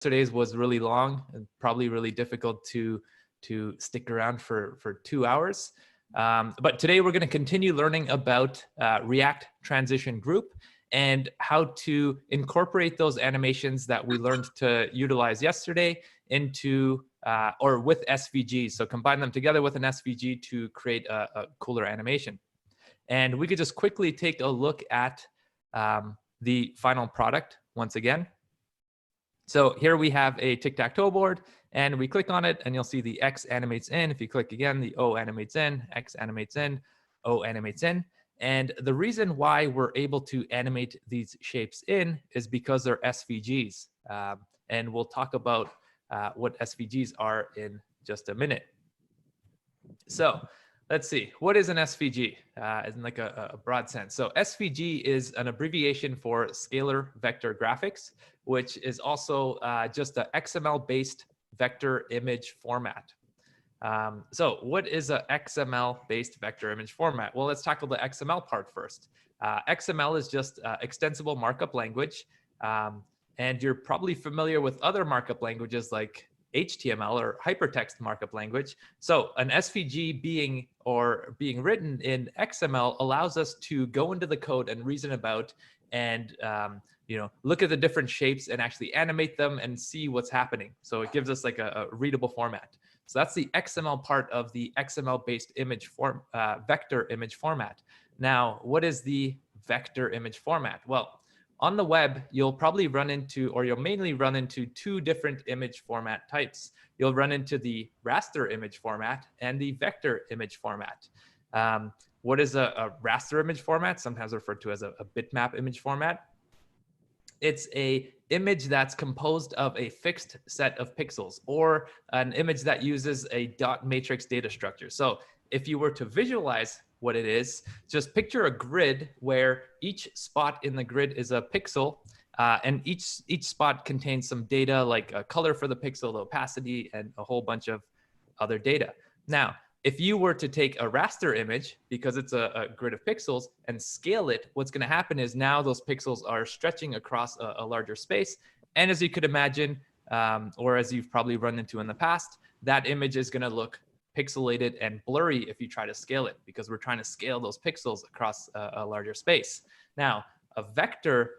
yesterday's was really long and probably really difficult to stick around for 2 hours. But today we're going to continue learning about React Transition Group and how to incorporate those animations that we learned to utilize yesterday into or with SVGs. So combine them together with an SVG to create a cooler animation. And we could just quickly take a look at the final product once again. So here we have a tic-tac-toe board, and we click on it, and you'll see the X animates in. If you click again, the O animates in, X animates in, O animates in. And the reason why we're able to animate these shapes in is because they're SVGs. And we'll talk about what SVGs are in just a minute. So let's see, what is an SVG in like a broad sense? So SVG is an abbreviation for scalar vector graphics, which is also just an XML-based vector image format. So what is a XML-based vector image format? Well, let's tackle the XML part first. XML is just extensible markup language. And you're probably familiar with other markup languages like HTML or hypertext markup language. So an SVG being written in XML allows us to go into the code and reason about and look at the different shapes and actually animate them and see what's happening. So it gives us like a readable format. So that's the XML part of the XML-based image vector image format. Now, what is the vector image format? Well, on the web, you'll probably run into, or you'll mainly run into, two different image format types. You'll run into the raster image format and the vector image format. What is a raster image format? Sometimes referred to as a bitmap image format. It's an image that's composed of a fixed set of pixels, or an image that uses a dot matrix data structure. So if you were to visualize what it is, just picture a grid where each spot in the grid is a pixel, and each spot contains some data like a color for the pixel, the opacity, and a whole bunch of other data. Now, if you were to take a raster image, because it's a grid of pixels, and scale it, what's going to happen is now those pixels are stretching across a larger space. And as you could imagine, or as you've probably run into in the past, that image is going to look pixelated and blurry if you try to scale it, because we're trying to scale those pixels across a larger space. Now, a vector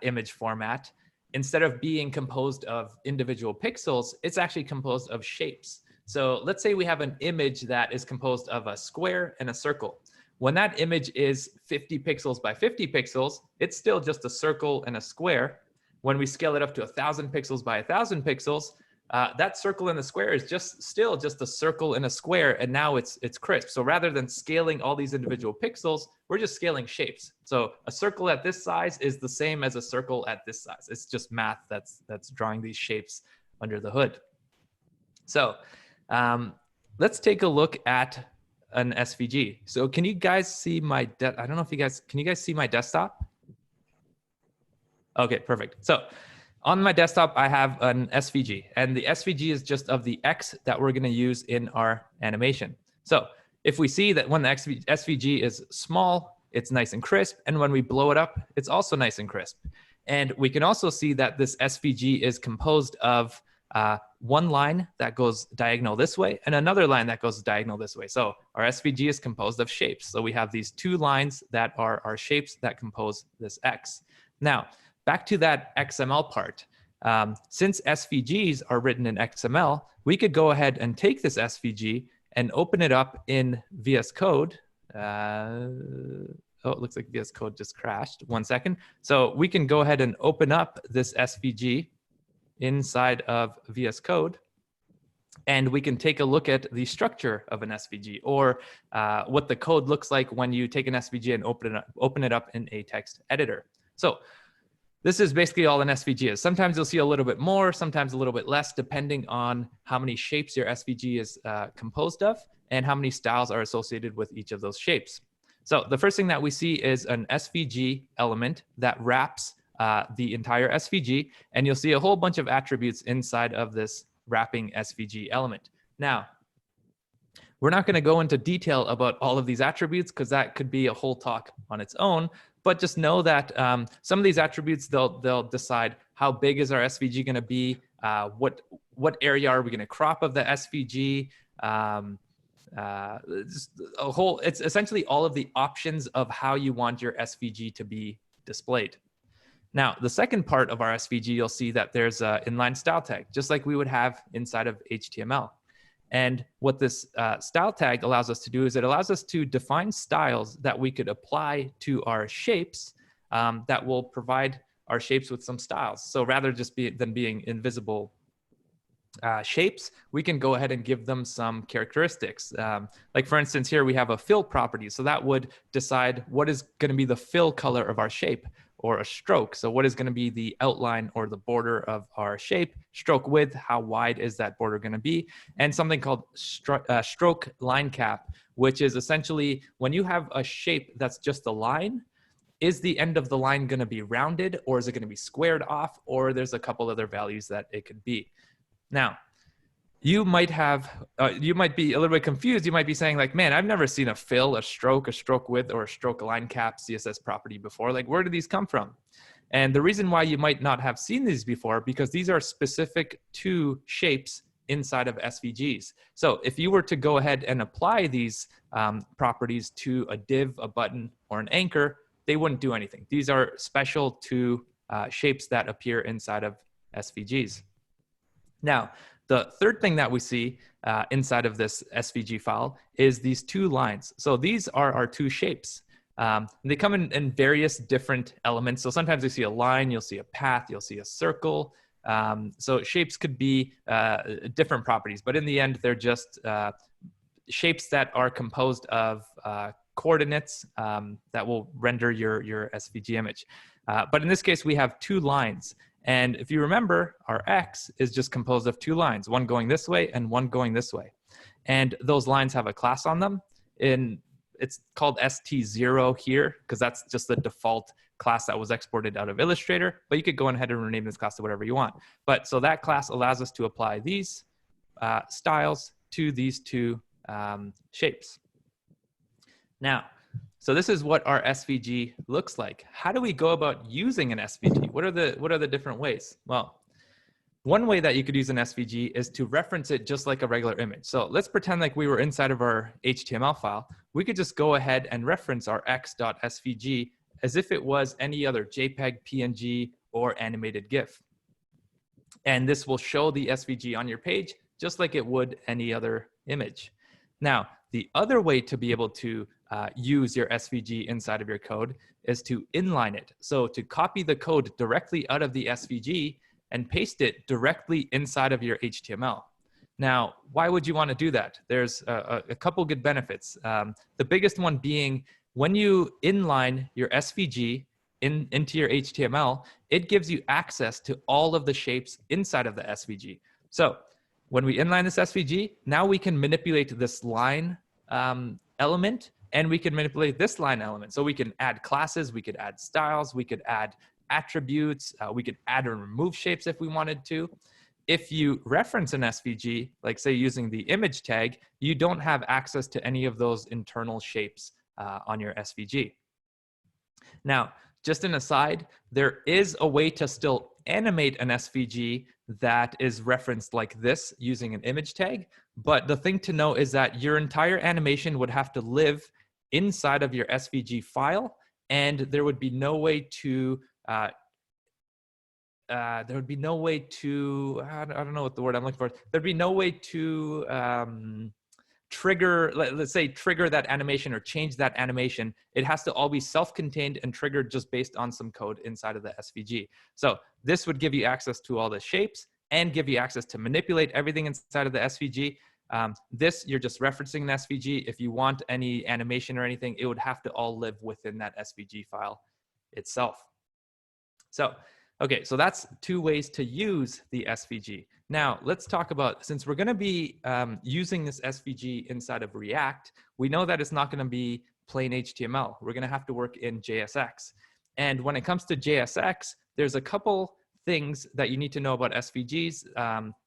image format, instead of being composed of individual pixels, it's actually composed of shapes. So let's say we have an image that is composed of a square and a circle. When that image is 50 pixels by 50 pixels, it's still just a circle and a square. When we scale it up to 1,000 pixels by 1,000 pixels, that circle and the square is still just a circle and a square, and now it's crisp. So rather than scaling all these individual pixels, we're just scaling shapes. So a circle at this size is the same as a circle at this size. It's just math that's drawing these shapes under the hood. So let's take a look at an SVG. So can you guys see my, I don't know if you guys, can you guys see my desktop? Okay, perfect. So on my desktop, I have an SVG, and the SVG is just of the X that we're going to use in our animation. So if we see that when the SVG is small, it's nice and crisp, and when we blow it up, it's also nice and crisp. And we can also see that this SVG is composed of one line that goes diagonal this way and another line that goes diagonal this way. So our SVG is composed of shapes. So we have these two lines that are our shapes that compose this X. Now, back to that XML part. Since SVGs are written in XML, we could go ahead and take this SVG and open it up in VS Code. Oh, it looks like VS Code just crashed. 1 second. So we can go ahead and open up this SVG inside of VS Code, and we can take a look at the structure of an SVG, or what the code looks like when you take an SVG and open it up in a text editor. So this is basically all an SVG is. Sometimes you'll see a little bit more, sometimes a little bit less, depending on how many shapes your SVG is composed of and how many styles are associated with each of those shapes. So the first thing that we see is an SVG element that wraps the entire SVG, and you'll see a whole bunch of attributes inside of this wrapping SVG element. Now, we're not going to go into detail about all of these attributes because that could be a whole talk on its own, but just know that some of these attributes, they'll decide how big is our SVG going to be, what area are we going to crop of the SVG, it's essentially all of the options of how you want your SVG to be displayed. Now, the second part of our SVG, you'll see that there's an inline style tag, just like we would have inside of HTML. And what this style tag allows us to do is it allows us to define styles that we could apply to our shapes that will provide our shapes with some styles. So rather than being invisible shapes, we can go ahead and give them some characteristics. Like for instance, here we have a fill property. So that would decide what is going to be the fill color of our shape, or a stroke. So what is going to be the outline or the border of our shape, stroke width, how wide is that border going to be, and something called stroke line cap, which is essentially when you have a shape that's just a line, is the end of the line going to be rounded, or is it going to be squared off, or there's a couple other values that it could be. Now, you might be a little bit confused. You might be saying like, man, I've never seen a fill, a stroke width, or a stroke line cap CSS property before. Like, where do these come from? And the reason why you might not have seen these before, because these are specific to shapes inside of SVGs. So if you were to go ahead and apply these properties to a div, a button, or an anchor, they wouldn't do anything. These are special to shapes that appear inside of SVGs. Now, the third thing that we see inside of this SVG file is these two lines. So these are our two shapes. They come in various different elements. So sometimes you see a line, you'll see a path, you'll see a circle. So shapes could be different properties, but in the end, they're just shapes that are composed of coordinates that will render your SVG image. But in this case, we have two lines. And if you remember, our X is just composed of two lines, one going this way and one going this way. And those lines have a class on them. It's called st0 here, because that's just the default class that was exported out of Illustrator. But you could go ahead and rename this class to whatever you want. But so that class allows us to apply these styles to these two shapes. Now, so this is what our SVG looks like. How do we go about using an SVG? What are the different ways? Well, one way that you could use an SVG is to reference it just like a regular image. So let's pretend like we were inside of our HTML file. We could just go ahead and reference our x.svg as if it was any other JPEG, PNG, or animated GIF. And this will show the SVG on your page just like it would any other image. Now, the other way to be able to use your SVG inside of your code is to inline it. So to copy the code directly out of the SVG and paste it directly inside of your HTML. Now, why would you want to do that? There's a couple good benefits. The biggest one being when you inline your SVG into your HTML, it gives you access to all of the shapes inside of the SVG. So when we inline this SVG, now we can manipulate this line element, and we can manipulate this line element. So we can add classes, we could add styles, we could add attributes, we could add and remove shapes if we wanted to. If you reference an SVG, like say using the image tag, you don't have access to any of those internal shapes on your SVG. Now, just an aside, there is a way to still animate an SVG that is referenced like this using an image tag. But the thing to know is that your entire animation would have to live inside of your SVG file, and there would be no way to, I don't know what the word I'm looking for. There'd be no way to trigger, let's say trigger that animation or change that animation. It has to all be self-contained and triggered just based on some code inside of the SVG. So this would give you access to all the shapes and give you access to manipulate everything inside of the SVG. This, you're just referencing an SVG. If you want any animation or anything, it would have to all live within that SVG file itself. So, okay, so that's two ways to use the SVG. Now, let's talk about, since we're going to be using this SVG inside of React, we know that it's not going to be plain HTML. We're going to have to work in JSX. And when it comes to JSX, there's a couple things that you need to know about SVGs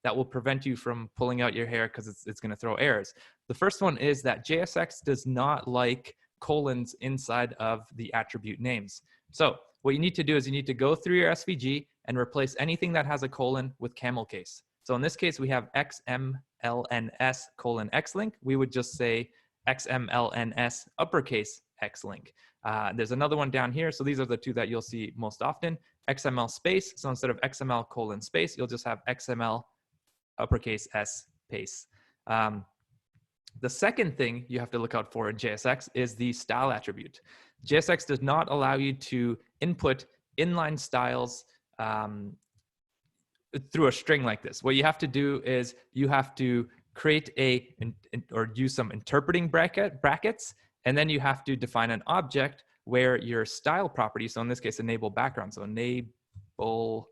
that will prevent you from pulling out your hair because it's going to throw errors. The first one is that JSX does not like colons inside of the attribute names. So what you need to do is you need to go through your SVG, and replace anything that has a colon with camel case. So in this case, we have XMLNS colon Xlink. We would just say XMLNS uppercase Xlink. There's another one down here. So these are the two that you'll see most often. XML space. So instead of XML colon space, you'll just have XML uppercase S pace. The second thing you have to look out for in JSX is the style attribute. JSX does not allow you to input inline styles through a string like this. What you have to do is you have to create or use some interpreting brackets, and then you have to define an object where your style property, so in this case, enable background, so enable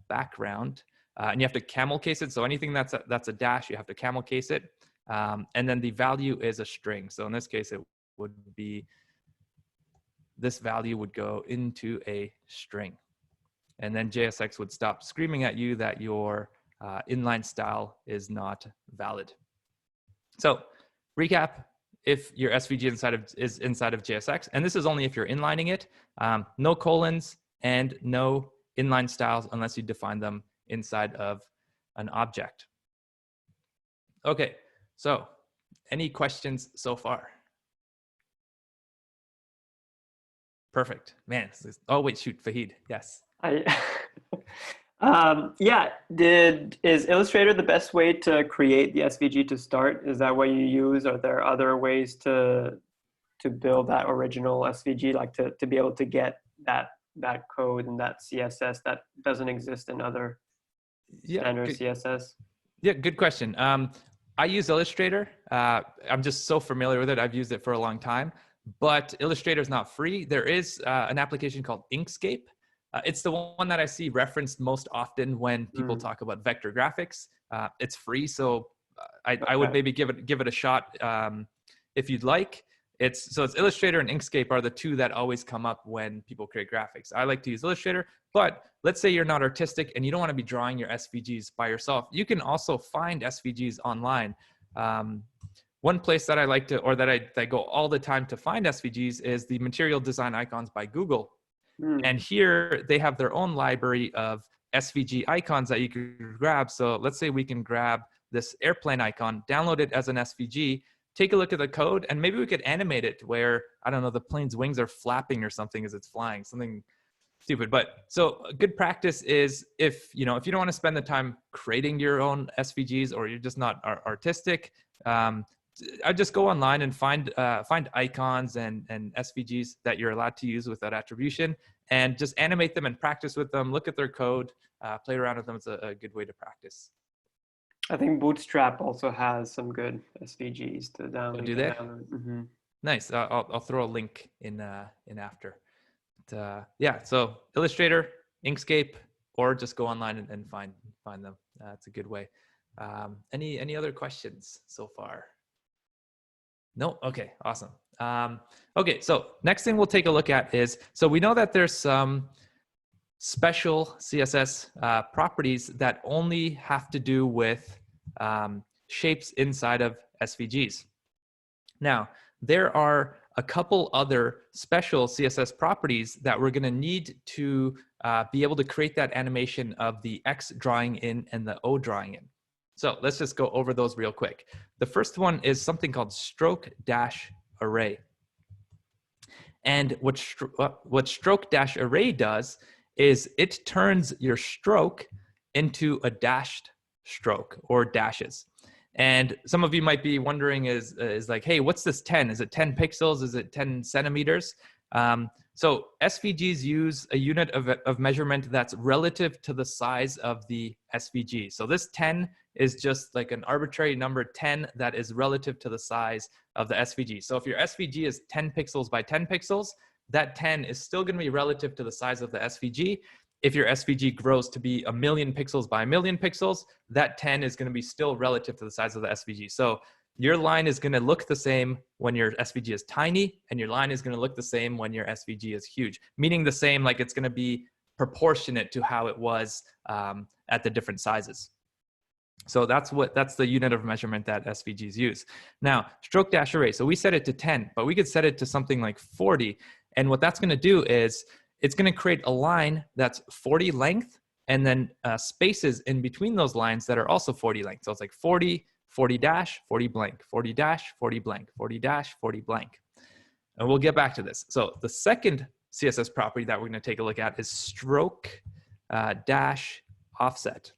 background, and you have to camel case it. So anything that's a dash, you have to camel case it. And then the value is a string. So in this case, it would be, this value would go into a string. And then JSX would stop screaming at you that your inline style is not valid. So recap, if your SVG is inside of JSX, and this is only if you're inlining it, no colons and no inline styles unless you define them inside of an object. Okay, so any questions so far? Perfect, man. Oh wait, shoot, Fahid, yes. Yeah, is Illustrator the best way to create the SVG to start? Is that what you use? Are there other ways to build that original SVG, like to be able to get that code and that CSS that doesn't exist in other standard CSS? Yeah, good question. I use Illustrator. I'm just so familiar with it. I've used it for a long time, but Illustrator is not free. There is an application called Inkscape. It's the one that I see referenced most often when people talk about vector graphics. It's free, so I would maybe give it a shot if you'd like. It's Illustrator and Inkscape are the two that always come up when people create graphics. I like to use Illustrator, but let's say you're not artistic and you don't want to be drawing your SVGs by yourself. You can also find SVGs online. One place that I like to, or that I go all the time to find SVGs is the Material Design Icons by Google. And here they have their own library of SVG icons that you can grab. So let's say we can grab this airplane icon, download it as an SVG, take a look at the code, and maybe we could animate it where, I don't know, the plane's wings are flapping or something as it's flying, something stupid. But so a good practice is if you don't want to spend the time creating your own SVGs, or you're just not artistic, I just go online and find icons and SVGs that you're allowed to use with that attribution, and just animate them and practice with them, look at their code, play around with them. It's a good way to practice. I think Bootstrap also has some good SVGs to download. Oh, do they? Nice. I'll throw a link in after. But, yeah, so Illustrator, Inkscape, or just go online and find them. That's a good way. Any other questions so far? No? Okay, awesome. Okay, so next thing we'll take a look at is, so we know that there's some special CSS properties that only have to do with shapes inside of SVGs. Now, there are a couple other special CSS properties that we're going to need to be able to create that animation of the X drawing in and the O drawing in. So let's just go over those real quick. The first one is something called stroke-array. And what stroke-array does is it turns your stroke into a dashed stroke or dashes. And some of you might be wondering is like, hey, what's this 10? Is it 10 pixels? Is it 10 centimeters? So SVGs use a unit of measurement that's relative to the size of the SVG. So this 10 is just like an arbitrary number 10 that is relative to the size of the SVG. So if your SVG is 10 pixels by 10 pixels, that 10 is still going to be relative to the size of the SVG. If your SVG grows to be 1,000,000 pixels by 1,000,000 pixels, that 10 is going to be still relative to the size of the SVG. So your line is going to look the same when your SVG is tiny, and your line is going to look the same when your SVG is huge, meaning the same, like it's going to be proportionate to how it was at the different sizes. So that's the unit of measurement that SVGs use. Now, stroke-array, so we set it to 10, but we could set it to something like 40. And what that's going to do is it's going to create a line that's 40 length and then spaces in between those lines that are also 40 length. So it's like 40, 40 dash, 40 blank, 40 dash, 40 blank, 40 dash, 40 blank. And we'll get back to this. So the second CSS property that we're going to take a look at is stroke dash offset.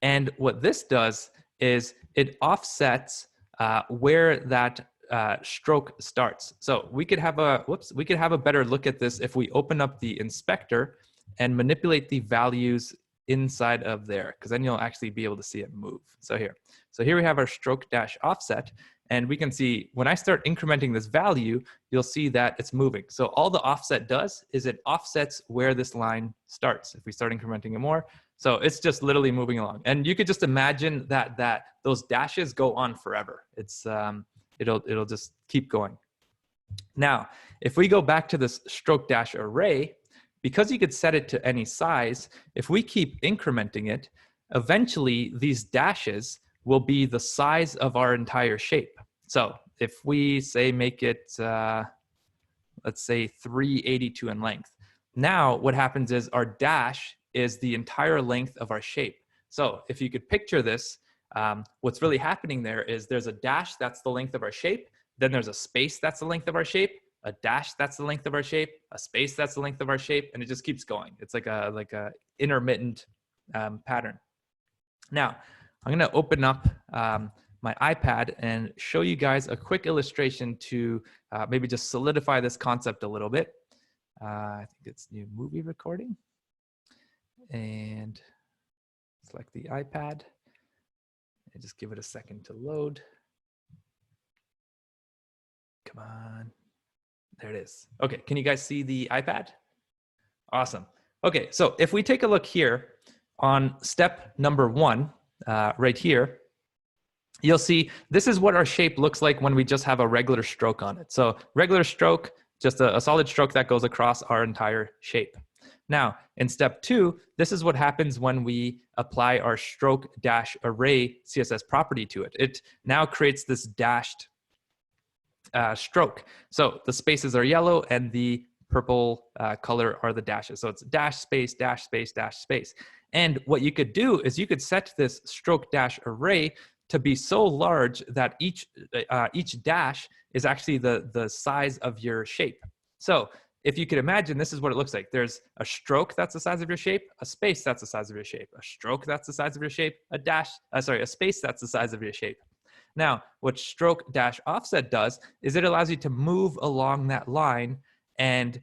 And what this does is it offsets where that stroke starts. So we could have a better look at this if we open up the inspector and manipulate the values inside of there, because then you'll actually be able to see it move. So here we have our stroke dash offset, and we can see when I start incrementing this value, you'll see that it's moving. So all the offset does is it offsets where this line starts. If we start incrementing it more, so it's just literally moving along. And you could just imagine that those dashes go on forever. It's it'll just keep going. Now, if we go back to this stroke dash array, because you could set it to any size, if we keep incrementing it, eventually these dashes will be the size of our entire shape. So if we say make it, let's say 382 in length. Now what happens is our dash is the entire length of our shape. So if you could picture this, what's really happening there is there's a dash that's the length of our shape, then there's a space that's the length of our shape, a dash that's the length of our shape, a space that's the length of our shape, and it just keeps going. It's like a intermittent pattern. Now, I'm gonna open up my iPad and show you guys a quick illustration to maybe just solidify this concept a little bit. I think it's new movie recording. And select the iPad and just give it a second to load. Come on. There it is. Okay, can you guys see the iPad? Awesome. Okay, so if we take a look here on step number 1, right here, you'll see this is what our shape looks like when we just have a regular stroke on it. So regular stroke, just a solid stroke that goes across our entire shape. Now, in step 2, this is what happens when we apply our stroke dash array CSS property to it. It now creates this dashed stroke. So the spaces are yellow and the purple color are the dashes. So it's dash space, dash space, dash space. And what you could do is you could set this stroke dash array to be so large that each dash is actually the size of your shape. So if you could imagine, this is what it looks like. There's a stroke that's the size of your shape, a space that's the size of your shape, a stroke that's the size of your shape, a space that's the size of your shape. Now, what stroke dash offset does is it allows you to move along that line and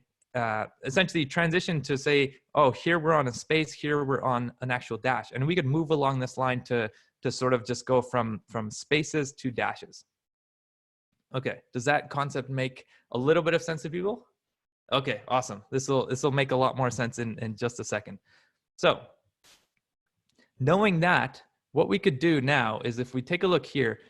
essentially transition to say, oh, here we're on a space, here we're on an actual dash. And we could move along this line to sort of just go from spaces to dashes. Okay, does that concept make a little bit of sense to people? Okay, awesome. This will make a lot more sense in just a second. So knowing that, what we could do now is if we take a look here,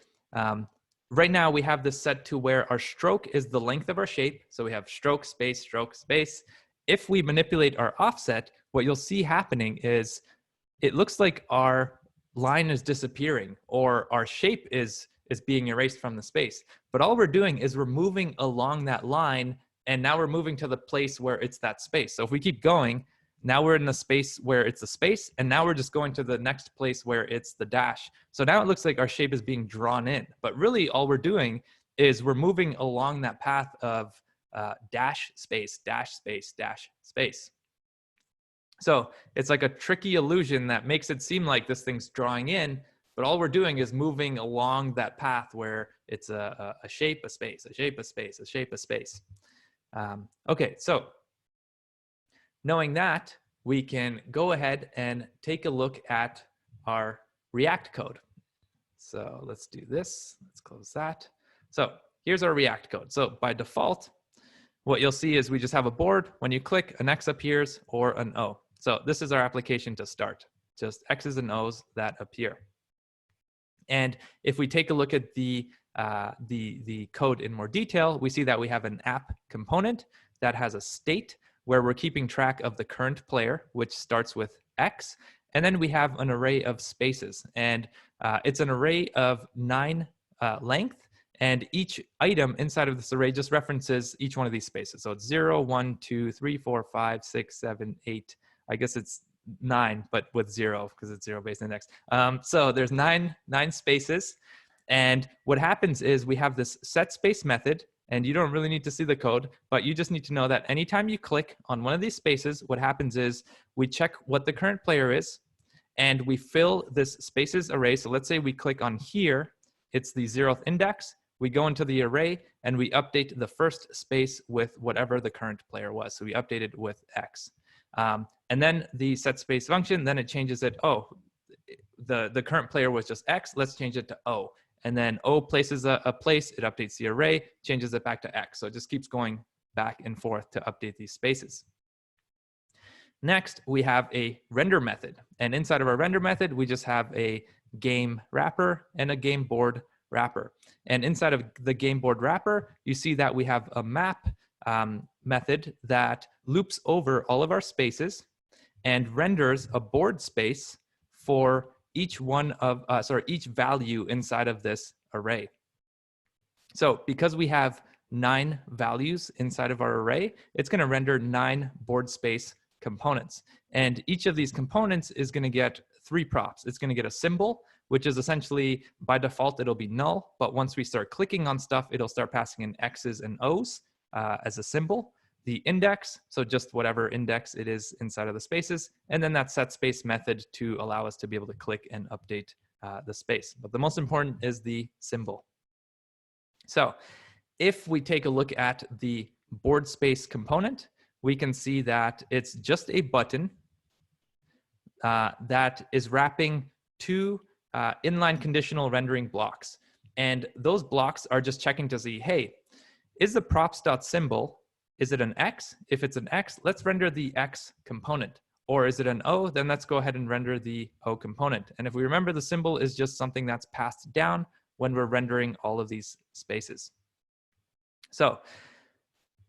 right now we have this set to where our stroke is the length of our shape. So we have stroke, space, stroke, space. If we manipulate our offset, what you'll see happening is it looks like our line is disappearing or our shape is being erased from the space. But all we're doing is we're moving along that line, and now we're moving to the place where it's that space. So if we keep going, now we're in the space where it's a space, and now we're just going to the next place where it's the dash. So now it looks like our shape is being drawn in, but really all we're doing is we're moving along that path of dash space, dash space, dash space. So it's like a tricky illusion that makes it seem like this thing's drawing in, but all we're doing is moving along that path where it's a shape, a space, a shape, a space, a shape, a space. Okay, so knowing that, we can go ahead and take a look at our React code. So let's do this. Let's close that. So here's our React code. So by default, what you'll see is we just have a board. When you click, an X appears or an O. So this is our application to start. Just X's and O's that appear. And if we take a look at the code in more detail, we see that we have an app component that has a state where we're keeping track of the current player, which starts with X. And then we have an array of spaces. And it's an array of 9 length. And each item inside of this array just references each one of these spaces. So it's 0, 1, 2, 3, 4, 5, 6, 7, 8. I guess it's 9, but with 0 because it's 0-based index. So there's nine spaces. And what happens is we have this set space method, and you don't really need to see the code, but you just need to know that anytime you click on one of these spaces, what happens is we check what the current player is, and we fill this spaces array. So let's say we click on here, it's the 0th index. We go into the array and we update the first space with whatever the current player was. So we update it with X. And then the set space function, then it changes it. Oh, the current player was just X. Let's change it to O. And then O places a place, it updates the array, changes it back to X. So it just keeps going back and forth to update these spaces. Next, we have a render method. And inside of our render method, we just have a game wrapper and a game board wrapper. And inside of the game board wrapper, you see that we have a map method that loops over all of our spaces and renders a board space for each one of, each value inside of this array. So because we have 9 values inside of our array, it's going to render 9 board space components. And each of these components is going to get 3 props. It's going to get a symbol, which is essentially by default, it'll be null. But once we start clicking on stuff, it'll start passing in X's and O's as a symbol. The index, so just whatever index it is inside of the spaces, and then that set space method to allow us to be able to click and update the space. But the most important is the symbol. So if we take a look at the board space component, we can see that it's just a button that is wrapping 2 inline conditional rendering blocks. And those blocks are just checking to see, hey, is the props.symbol, is it an X? If it's an X, let's render the X component. Or is it an O? Then let's go ahead and render the O component. And if we remember, the symbol is just something that's passed down when we're rendering all of these spaces. So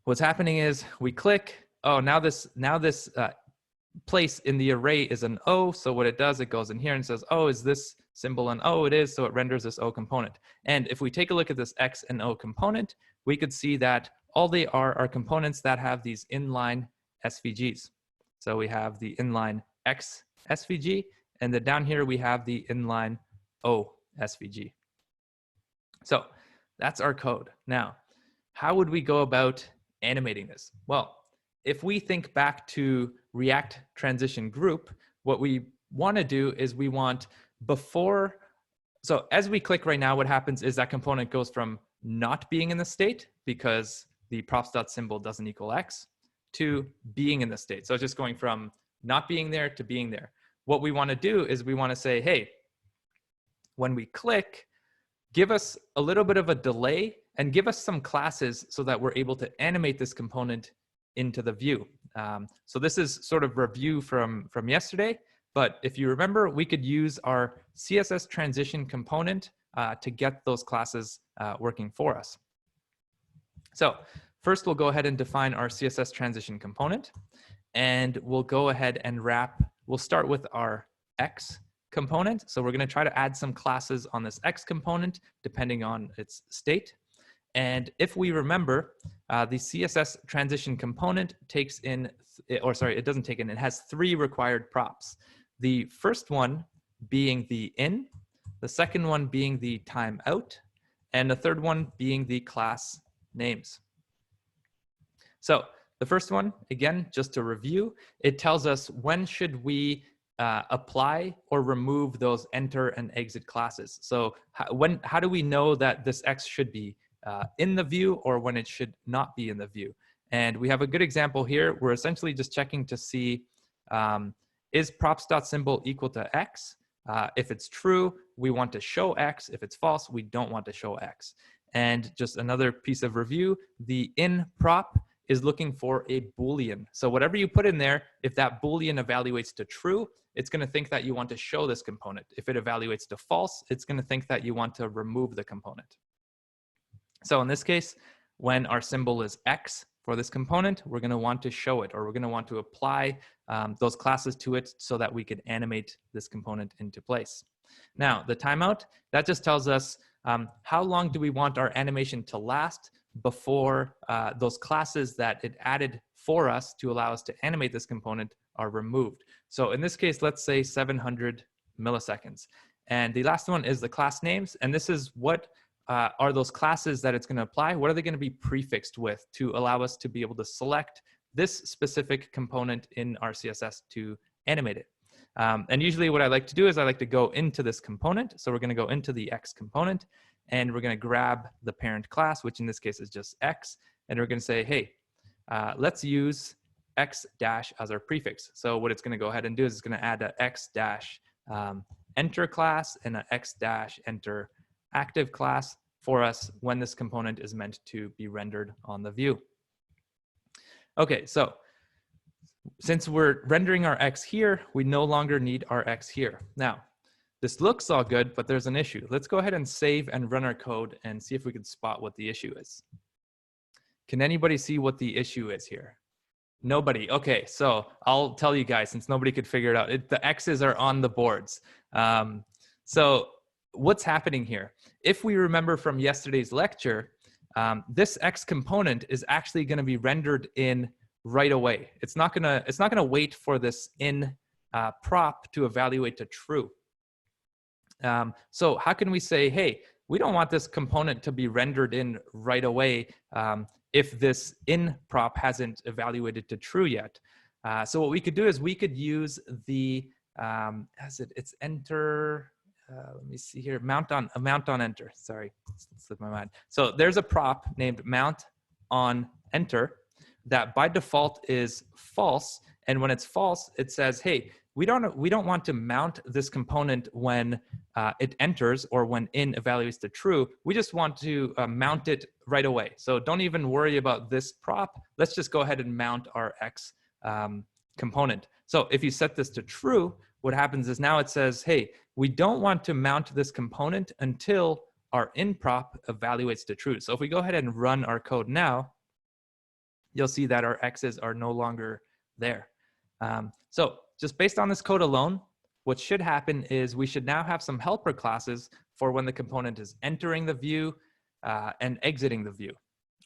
what's happening is we click, oh, now this place in the array is an O. So what it does, it goes in here and says, oh, is this symbol an O? It is, so it renders this O component. And if we take a look at this X and O component, we could see that all they are components that have these inline SVGs. So we have the inline X SVG, and then down here we have the inline O SVG. So that's our code. Now, how would we go about animating this? Well, if we think back to React Transition Group, what we want to do is we want before, so as we click right now, what happens is that component goes from not being in the state because the props.symbol doesn't equal X to being in the state. So it's just going from not being there to being there. What we want to do is we want to say, hey, when we click, give us a little bit of a delay and give us some classes so that we're able to animate this component into the view. So this is sort of review from yesterday, but if you remember, we could use our CSS Transition Component to get those classes working for us. So first, we'll go ahead and define our CSS Transition Component, and we'll go ahead and we'll start with our X component. So we're going to try to add some classes on this X component depending on its state. And if we remember, the CSS Transition Component takes in, or sorry, it doesn't take in, it has 3 required props. The first one being the in, the second one being the timeout, and the third one being the class names. So the first one, again, just to review, it tells us when should we apply or remove those enter and exit classes. So how do we know that this X should be in the view or when it should not be in the view? And we have a good example here. We're essentially just checking to see, is props.symbol equal to X? If it's true, we want to show X. If it's false, we don't want to show X. And just another piece of review, the in prop is looking for a Boolean. So whatever you put in there, if that Boolean evaluates to true, it's going to think that you want to show this component. If it evaluates to false, it's going to think that you want to remove the component. So in this case, when our symbol is X for this component, we're going to want to show it, or we're going to want to apply those classes to it so that we could animate this component into place. Now, the timeout, that just tells us how long do we want our animation to last before those classes that it added for us to allow us to animate this component are removed. So in this case, let's say 700 milliseconds. And the last one is the class names. And this is what are those classes that it's going to apply. What are they going to be prefixed with to allow us to be able to select this specific component in our CSS to animate it. And usually what I like to do is I like to go into this component. So we're going to go into the X component, and we're going to grab the parent class, which in this case is just X. And we're going to say, hey, let's use X dash as our prefix. So what it's going to go ahead and do is it's going to add an X dash enter class and an X dash enter active class for us when this component is meant to be rendered on the view. Okay, so since we're rendering our X here, we no longer need our X here. Now, this looks all good, but there's an issue. Let's go ahead and save and run our code and see if we can spot what the issue is. Can anybody see what the issue is here? Nobody. Okay, so I'll tell you guys, since nobody could figure it out. The X's are on the boards. So what's happening here? If we remember from yesterday's lecture, this X component is actually going to be rendered in right away. It's not gonna wait for this in prop to evaluate to true. So how can we say, hey, we don't want this component to be rendered in right away if this in prop hasn't evaluated to true yet? So what we could do is we could use the it's enter. Let me see here. Mount on enter. Sorry, slipped my mind. So there's a prop named mount on enter that by default is false. And when it's false, it says, hey, we don't want to mount this component when it enters or when in evaluates to true. We just want to mount it right away. So don't even worry about this prop. Let's just go ahead and mount our X component. So if you set this to true, what happens is now it says, hey, we don't want to mount this component until our in prop evaluates to true. So if we go ahead and run our code now, you'll see that our X's are no longer there. So just based on this code alone, what should happen is we should now have some helper classes for when the component is entering the view and exiting the view,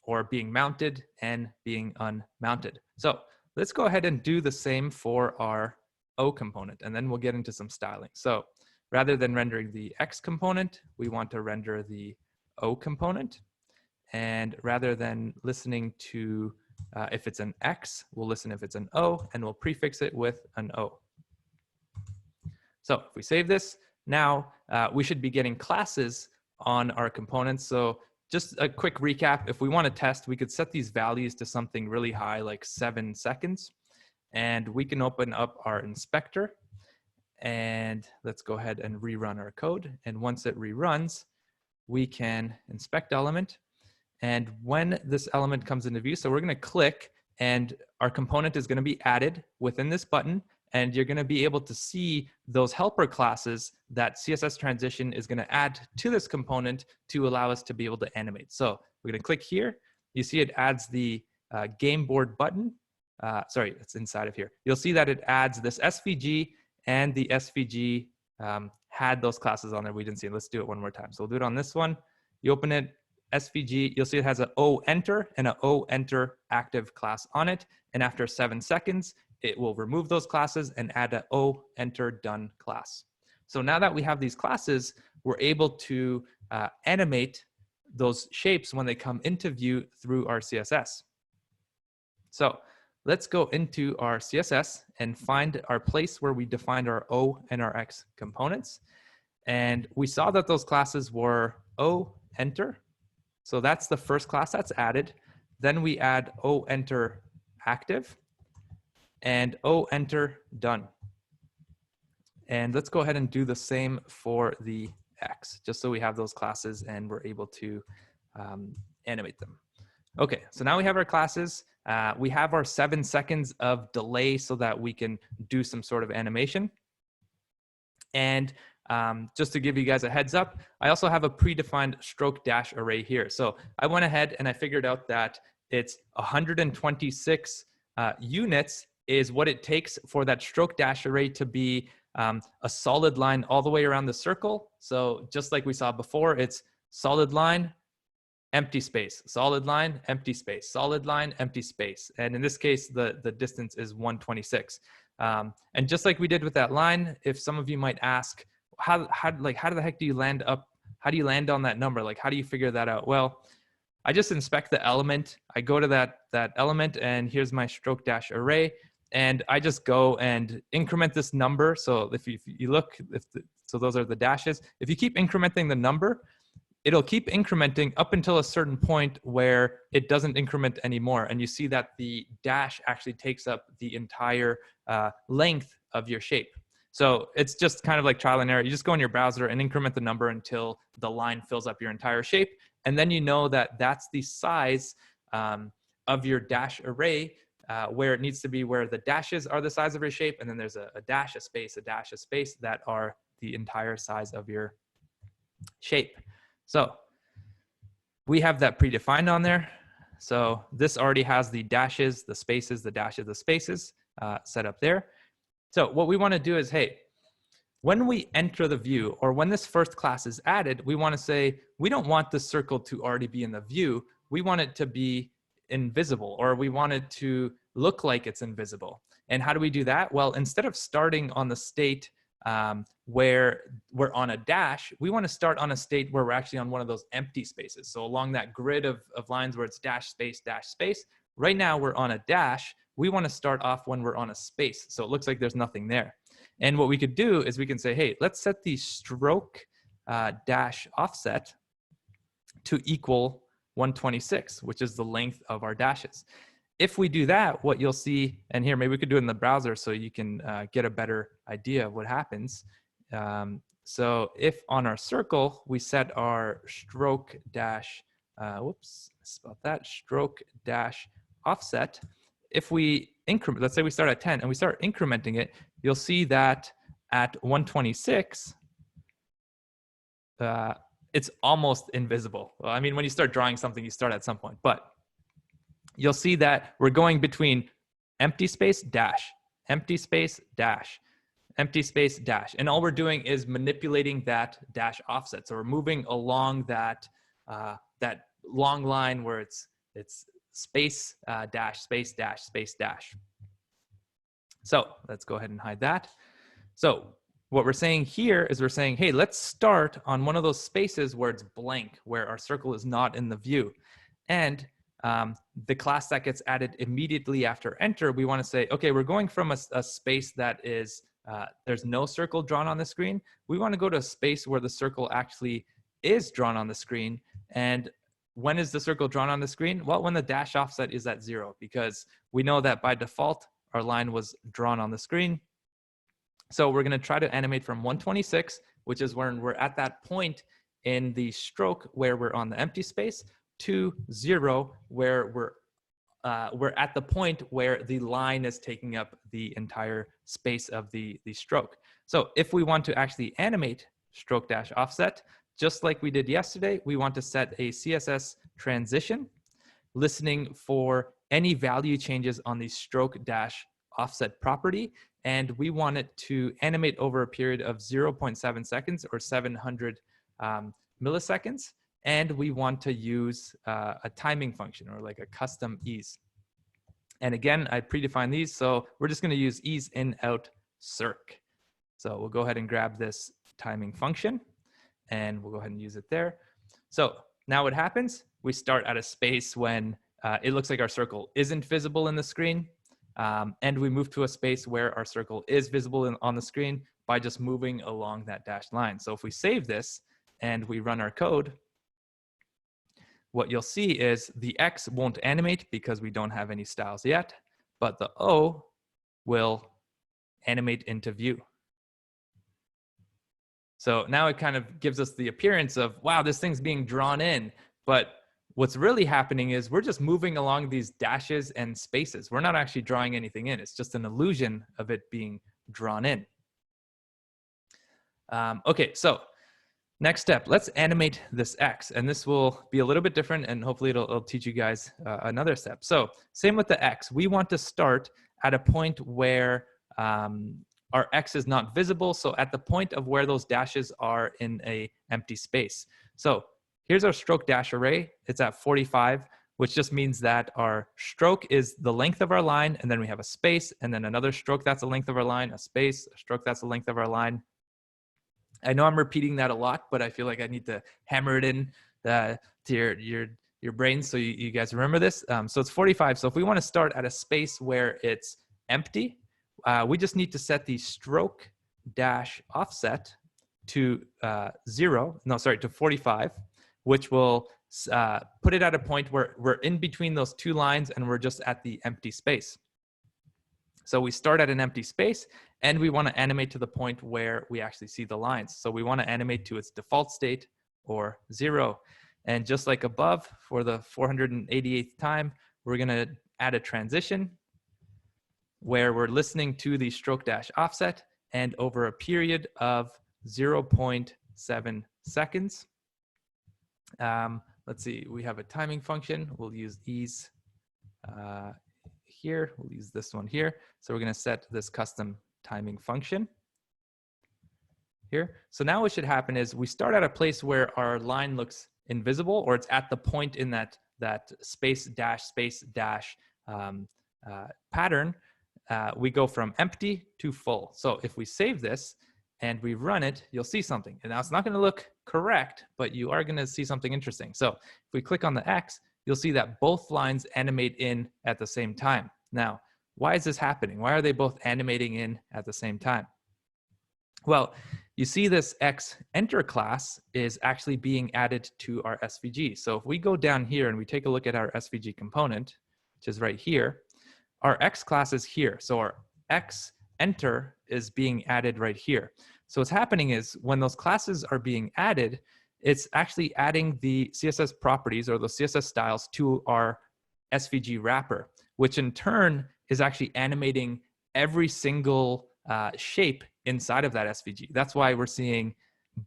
or being mounted and being unmounted. So let's go ahead and do the same for our O component, and then we'll get into some styling. So rather than rendering the X component, we want to render the O component. And rather than listening to if it's an X, we'll listen if it's an O, and we'll prefix it with an O. So if we save this, now we should be getting classes on our components. So just a quick recap, if we want to test, we could set these values to something really high, like 7 seconds. And we can open up our inspector. And let's go ahead and rerun our code. And once it reruns, we can inspect element. And when this element comes into view, so we're going to click, and our component is going to be added within this button. And you're going to be able to see those helper classes that CSS Transition is going to add to this component to allow us to be able to animate. So we're going to click here. You see it adds the game board button. Sorry, it's inside of here. You'll see that it adds this SVG, and the SVG had those classes on there. We didn't see it. Let's do it one more time. So we'll do it on this one. You open it, SVG, you'll see it has an O enter and an O enter active class on it. And after 7 seconds, it will remove those classes and add an O enter done class. So now that we have these classes, we're able to animate those shapes when they come into view through our CSS. So let's go into our CSS and find our place where we defined our O and our X components. And we saw that those classes were O enter. So that's the first class that's added. Then we add O enter active and O enter done. And let's go ahead and do the same for the X, just so we have those classes and we're able to animate them. Okay, so now we have our classes. We have our 7 seconds of delay so that we can do some sort of animation. And just to give you guys a heads up, I also have a predefined stroke dash array here. So I went ahead and I figured out that it's 126 units is what it takes for that stroke dash array to be a solid line all the way around the circle. So just like we saw before, it's solid line, empty space, solid line, empty space, solid line, empty space. And in this case, the distance is 126. And just like we did with that line, if some of you might ask, how the heck do you land up? How do you land on that number? Like, how do you figure that out? Well, I just inspect the element. I go to that element, and here's my stroke dash array. And I just go and increment this number. So if you look, so those are the dashes. If you keep incrementing the number, it'll keep incrementing up until a certain point where it doesn't increment anymore. And you see that the dash actually takes up the entire length of your shape. So it's just kind of like trial and error. You just go in your browser and increment the number until the line fills up your entire shape. And then you know that that's the size of your dash array, where it needs to be, where the dashes are the size of your shape. And then there's a dash, a space, a dash, a space that are the entire size of your shape. So we have that predefined on there. So this already has the dashes, the spaces, the dashes, the spaces set up there. So what we want to do is, hey, when we enter the view, or when this first class is added, we want to say, we don't want the circle to already be in the view. We want it to be invisible, or we want it to look like it's invisible. And how do we do that? Well, instead of starting on the state where we're on a dash, we want to start on a state where we're actually on one of those empty spaces. So along that grid of lines where it's dash, space, dash, space, right now we're on a dash. We want to start off when we're on a space. So it looks like there's nothing there. And what we could do is we can say, hey, let's set the stroke dash offset to equal 126, which is the length of our dashes. If we do that, what you'll see, and here, maybe we could do it in the browser so you can get a better idea of what happens. So if on our circle, we set our stroke dash, whoops, spelled that, stroke dash offset. If we increment, let's say we start at 10 and we start incrementing it, you'll see that at 126, it's almost invisible. Well, I mean, when you start drawing something, you start at some point, but you'll see that we're going between empty space, dash, empty space, dash, empty space, dash. And all we're doing is manipulating that dash offset. So we're moving along that, that long line where it's space, dash, space, dash, space, dash. So let's go ahead and hide that. So what we're saying here is we're saying, hey, let's start on one of those spaces where it's blank, where our circle is not in the view. And the class that gets added immediately after enter, we want to say, okay, we're going from a space that is, there's no circle drawn on the screen. We want to go to a space where the circle actually is drawn on the screen. And when is the circle drawn on the screen? Well, when the dash offset is at 0, because we know that by default, our line was drawn on the screen. So we're going to try to animate from 126, which is when we're at that point in the stroke where we're on the empty space, to 0, where we're at the point where the line is taking up the entire space of the stroke. So if we want to actually animate stroke dash offset, just like we did yesterday, we want to set a CSS transition, listening for any value changes on the stroke dash offset property. And we want it to animate over a period of 0.7 seconds or 700 milliseconds. And we want to use a timing function, or like a custom ease. And again, I predefined these. So we're just going to use ease in out circ. So we'll go ahead and grab this timing function, and we'll go ahead and use it there. So now what happens? We start at a space when it looks like our circle isn't visible in the screen. And we move to a space where our circle is visible on the screen by just moving along that dashed line. So if we save this and we run our code, what you'll see is the X won't animate because we don't have any styles yet, but the O will animate into view. So now it kind of gives us the appearance of, wow, this thing's being drawn in. But what's really happening is we're just moving along these dashes and spaces. We're not actually drawing anything in. It's just an illusion of it being drawn in. Okay, so next step, let's animate this X. And this will be a little bit different, and hopefully it'll teach you guys another step. So same with the X. We want to start at a point where our X is not visible. So at the point of where those dashes are in a empty space. So here's our stroke dash array. It's at 45. which just means that our stroke is the length of our line, and then we have a space, and then another stroke that's the length of our line, a space, a stroke that's the length of our line. I know I'm repeating that a lot, but I feel like I need to hammer it in to your brains so you guys remember this. So it's 45. So if we want to start at a space where it's empty, we just need to set the stroke dash offset to 45, which will put it at a point where we're in between those two lines and we're just at the empty space. So we start at an empty space and we want to animate to the point where we actually see the lines. So we want to animate to its default state or 0. And just like above, for the 488th time, we're going to add a transition where we're listening to the stroke dash offset, and over a period of 0.7 seconds. Let's see, we have a timing function. We'll use ease here. We'll use this one here. So we're going to set this custom timing function here. So now what should happen is we start at a place where our line looks invisible, or it's at the point in that space dash pattern. We go from empty to full. So if we save this and we run it, you'll see something. And now it's not going to look correct, but you are going to see something interesting. So if we click on the X, you'll see that both lines animate in at the same time. Now, why is this happening? Why are they both animating in at the same time? Well, you see this X enter class is actually being added to our SVG. So if we go down here and we take a look at our SVG component, which is right here, our X class is here. So our X enter is being added right here. So what's happening is when those classes are being added, it's actually adding the CSS properties or the CSS styles to our SVG wrapper, which in turn is actually animating every single shape inside of that SVG. That's why we're seeing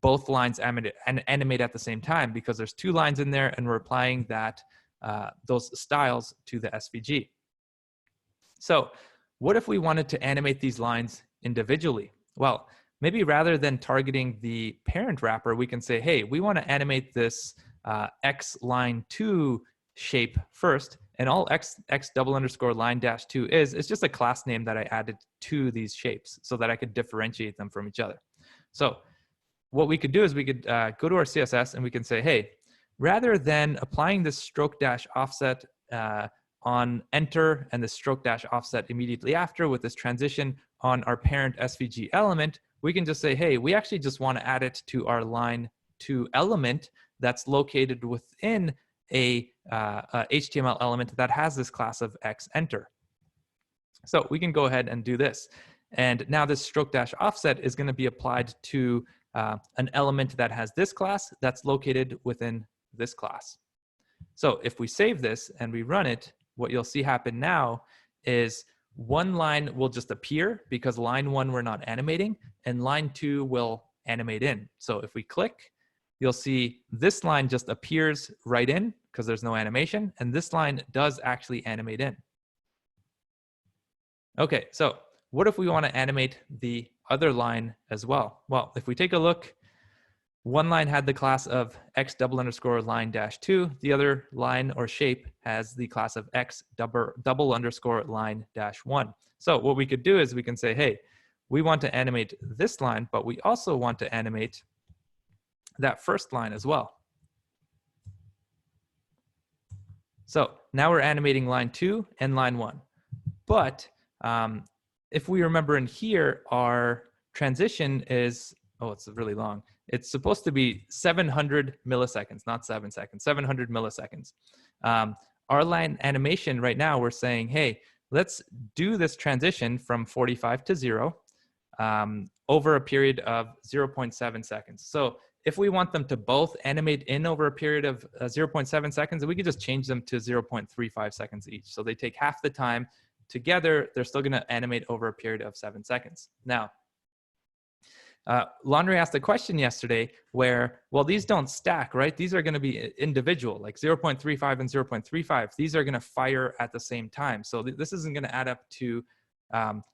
both lines animate at the same time, because there's two lines in there and we're applying that those styles to the SVG. So what if we wanted to animate these lines individually? Well, maybe rather than targeting the parent wrapper, we can say, hey, we want to animate this X line 2 shape first. And all X _line -2 is just a class name that I added to these shapes so that I could differentiate them from each other. So what we could do is we could go to our CSS and we can say, hey, rather than applying this stroke dash offset on enter and the stroke dash offset immediately after with this transition on our parent SVG element, we can just say, hey, we actually just want to add it to our line 2 element that's located within a HTML element that has this class of X enter. So we can go ahead and do this. And now this stroke dash offset is going to be applied to an element that has this class that's located within this class. So if we save this and we run it, what you'll see happen now is one line will just appear because line 1 we're not animating, and line 2 will animate in. So if we click, you'll see this line just appears right in because there's no animation, and this line does actually animate in. Okay, so what if we want to animate the other line as well? Well, if we take a look, one line had the class of X _line -2. The other line or shape has the class of X _line -1. So what we could do is we can say, hey, we want to animate this line, but we also want to animate that first line as well. So now we're animating line 2 and line 1. But if we remember in here, our transition is, oh, it's really long. It's supposed to be 700 milliseconds, not 7 seconds, 700 milliseconds. Our line animation right now, we're saying, hey, let's do this transition from 45 to 0 over a period of 0.7 seconds. So if we want them to both animate in over a period of 0.7 seconds, we could just change them to 0.35 seconds each. So they take half the time. Together, they're still going to animate over a period of 7 seconds. Now, Laundry asked a question yesterday where, well, these don't stack, right? These are going to be individual, like 0.35 and 0.35. These are going to fire at the same time. So this isn't going to add up to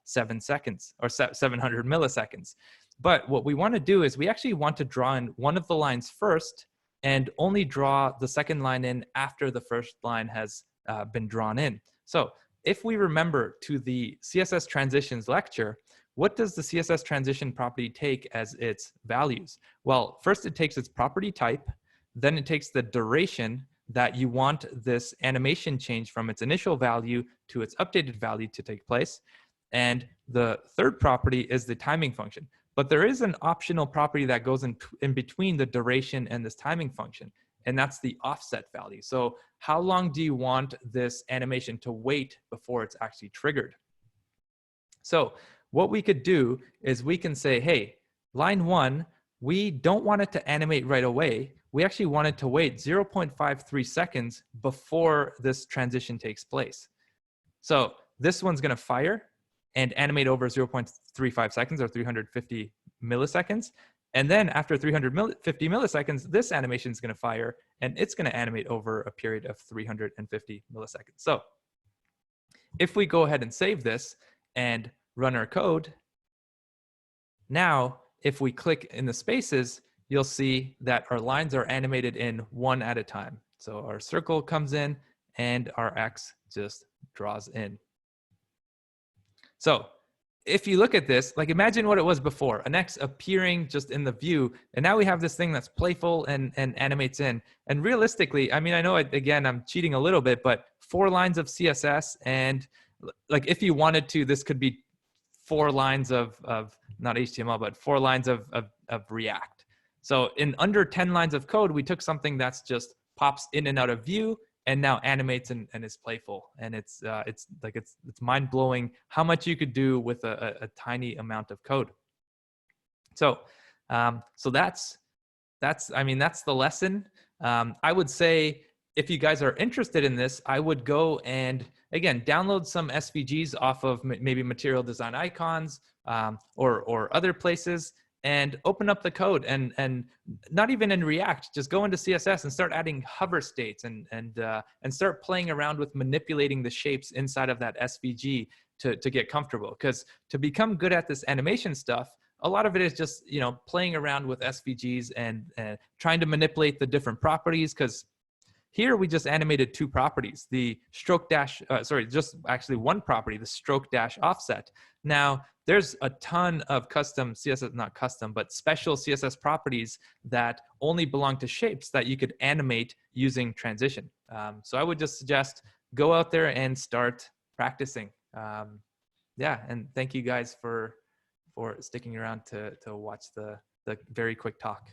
7 seconds or 700 milliseconds. But what we want to do is we actually want to draw in one of the lines first and only draw the second line in after the first line has been drawn in. So if we remember to the CSS Transitions lecture, what does the CSS transition property take as its values? Well, first it takes its property type, then it takes the duration that you want this animation change from its initial value to its updated value to take place. And the third property is the timing function. But there is an optional property that goes in between the duration and this timing function, and that's the offset value. So how long do you want this animation to wait before it's actually triggered? So what we could do is we can say, hey, line 1, we don't want it to animate right away. We actually want it to wait 0.53 seconds before this transition takes place. So this one's going to fire and animate over 0.35 seconds or 350 milliseconds. And then after 350 milliseconds, this animation is going to fire and it's going to animate over a period of 350 milliseconds. So if we go ahead and save this and run our code, now if we click in the spaces, you'll see that our lines are animated in one at a time. So our circle comes in and our X just draws in. So if you look at this, like imagine what it was before, an X appearing just in the view, and now we have this thing that's playful and animates in. And realistically, I mean, I know, again, I'm cheating a little bit, but 4 lines of CSS, and like if you wanted to, this could be 4 lines of not HTML, but 4 lines of React. So in under 10 lines of code, we took something that's just pops in and out of view and now animates and is playful. And it's mind blowing how much you could do with a tiny amount of code. So that's the lesson. I would say if you guys are interested in this, I would go and again download some SVGs off of maybe Material Design Icons or other places, and open up the code and not even in React, just go into CSS and start adding hover states and start playing around with manipulating the shapes inside of that SVG to get comfortable. Because to become good at this animation stuff, a lot of it is just, you know, playing around with SVGs and trying to manipulate the different properties. Because here we just animated 2 properties, the stroke dash, just actually 1 property, the stroke dash offset. Now, there's a ton of custom CSS, not custom, but special CSS properties that only belong to shapes that you could animate using transition. So I would just suggest go out there and start practicing. Yeah, and thank you guys for sticking around to watch the very quick talk.